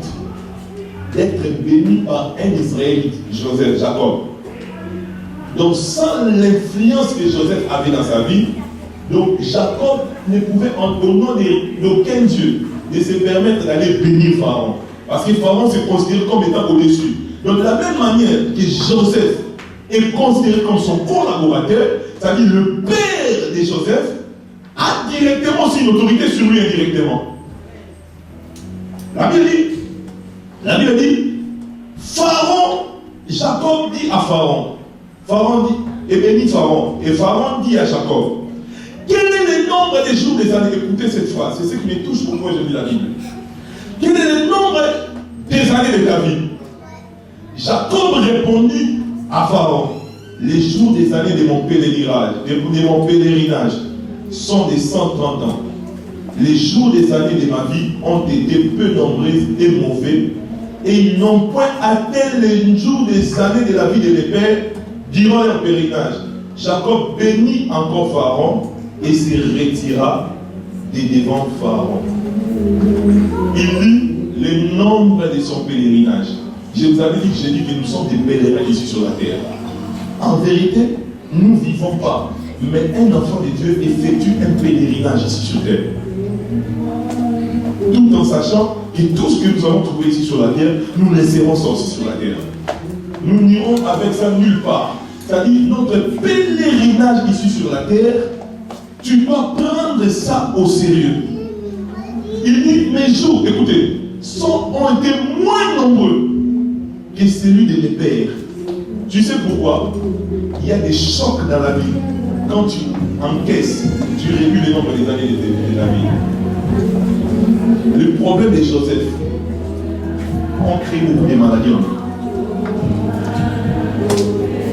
d'être béni par un Israélite, Joseph, Jacob. Donc, sans l'influence que Joseph avait dans sa vie, donc Jacob ne pouvait, au nom d'aucun Dieu, de se permettre d'aller bénir Pharaon. Parce que Pharaon se considère comme étant au-dessus. Donc, de la même manière que Joseph est considéré comme son collaborateur, c'est-à-dire le père de Joseph, a directement aussi une autorité sur lui indirectement. La Bible dit, Pharaon, Jacob dit à Pharaon, Pharaon dit, et bénit Pharaon, et Pharaon dit à Jacob, quel est le nombre des jours des années? Écoutez cette phrase, c'est ce qui me touche pourquoi je lis la Bible. Quel est le nombre des années de ta vie? Jacob répondit à Pharaon, les jours des années de mon pèlerinage sont de 130 ans. Les jours des années de ma vie ont été peu nombreux et mauvais, et ils n'ont point atteint les jours des années de la vie de mes pères durant leur pèlerinage. Jacob bénit encore Pharaon et se retira de devant Pharaon. Il dit le nombre de son pèlerinage. Je vous avais dit que j'ai dit que nous sommes des pèlerins ici sur la terre. En vérité, nous ne vivons pas, mais un enfant de Dieu effectue un pèlerinage ici sur terre. Tout en sachant que tout ce que nous avons trouvé ici sur la terre, nous le laisserons sortir sur la terre. Nous n'irons avec ça nulle part. C'est-à-dire, notre pèlerinage ici sur la terre, tu dois prendre ça au sérieux. Il dit, mes jours, écoutez, ont été moins nombreux que celui de mes pères. Tu sais pourquoi? Il y a des chocs dans la vie. Quand tu encaisses, tu réduis le nombre des années de la vie. Le problème de Joseph, on crée beaucoup de maladies en nous.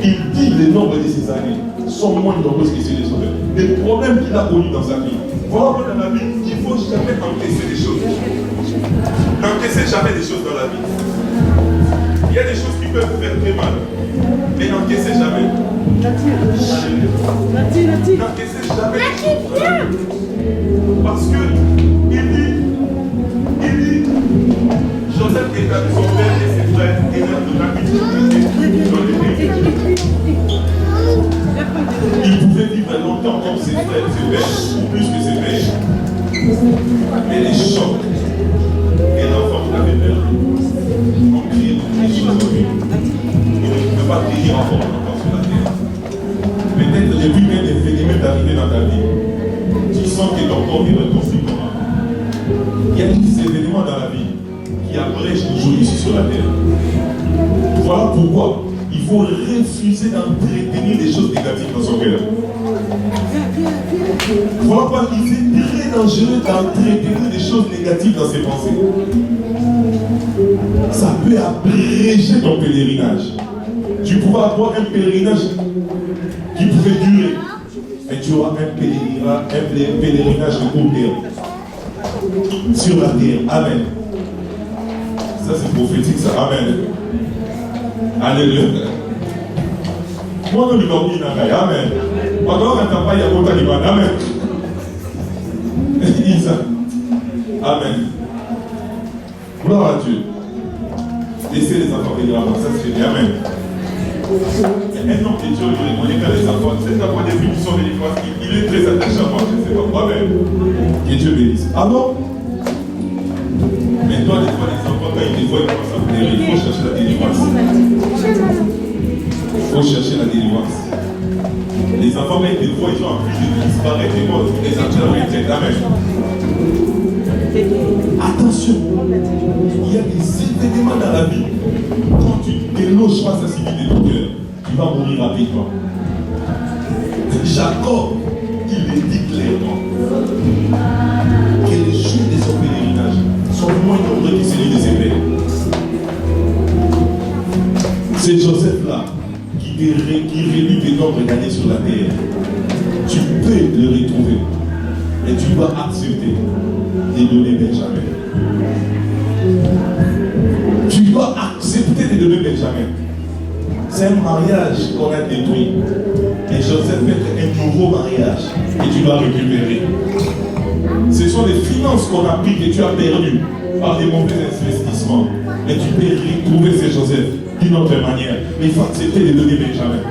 Il dit le nombre de ses années sont moins nombreuses que ceux de son père. Les problèmes qu'il a connus dans sa vie. Voilà pourquoi dans la vie, il ne faut jamais encaisser des choses. N'encaissez jamais des choses dans la vie. Il y a des choses qui peuvent vous faire très mal. Mais n'encaissez jamais. N'encaissez jamais des choses. Parce que il dit, Joseph établit son père et ses frères et leur donna une sécurité dans les pays. Il pouvait vivre longtemps comme ses frères, ses pères, ou plus que ses pères. Mais les chocs et l'enfant qu'il avait perdu ont créé des choses en lui. Il ne peut pas vieillir encore sur la terre. Peut-être depuis qu'un événement est arrivé dans ta vie, tu sens que ton corps est reconstruit. Il y a des événements dans la vie qui abrègent toujours ici sur la terre. Voilà pourquoi il faut refuser d'entretenir des choses négatives dans son cœur. Voilà pourquoi il est très dangereux d'entretenir des choses négatives dans ses pensées. Ça peut abréger ton pèlerinage. Tu pourras avoir un pèlerinage qui pourrait durer, mais tu auras un pèlerinage de court terme sur la terre. Amen. Ça c'est prophétique, ça. Amen. Alléluia. Moi, je ne dis pas. Amen. Pendant qu'on n'entend pas, il y a autant de mal. Amen. Amen. Gloire à Dieu. Laissez les enfants venir avant. Ça se fait. Amen. Un homme de Dieu, on est dans les enfants. C'est un point de vue qui sont venus voir. Il est très attaché à moi. Je ne sais pas. Amen. Que Dieu bénisse. Ah non? Mais toi, des fois, les enfants, quand ils te voient, ils commencent à pleurer. Il faut chercher la délivrance. Il faut chercher la délivrance. Les enfants, quand ils te voient, ils ont envie de disparaître. Et moi, les enfants, ils disent Amen. Attention, il y a des événements dans la vie. Quand tu ne déloges pas sa civilité de ton cœur, tu vas mourir rapidement. Jacob, il le dit clairement que les jours de son pèlerinage sont moins nombreux que celui de ses pères. C'est Joseph-là qui réduit tes nombres d'années sur la terre. Tu peux le retrouver. Et tu dois accepter de donner Benjamin. Tu dois accepter de donner Benjamin. C'est un mariage qu'on a détruit. Et Joseph fait un nouveau mariage. Et tu dois récupérer. Ce sont des finances qu'on a pris que tu as perdues par des mauvais investissements. Mais tu peux retrouver ces Joseph d'une autre manière. Mais il faut accepter de donner Benjamin.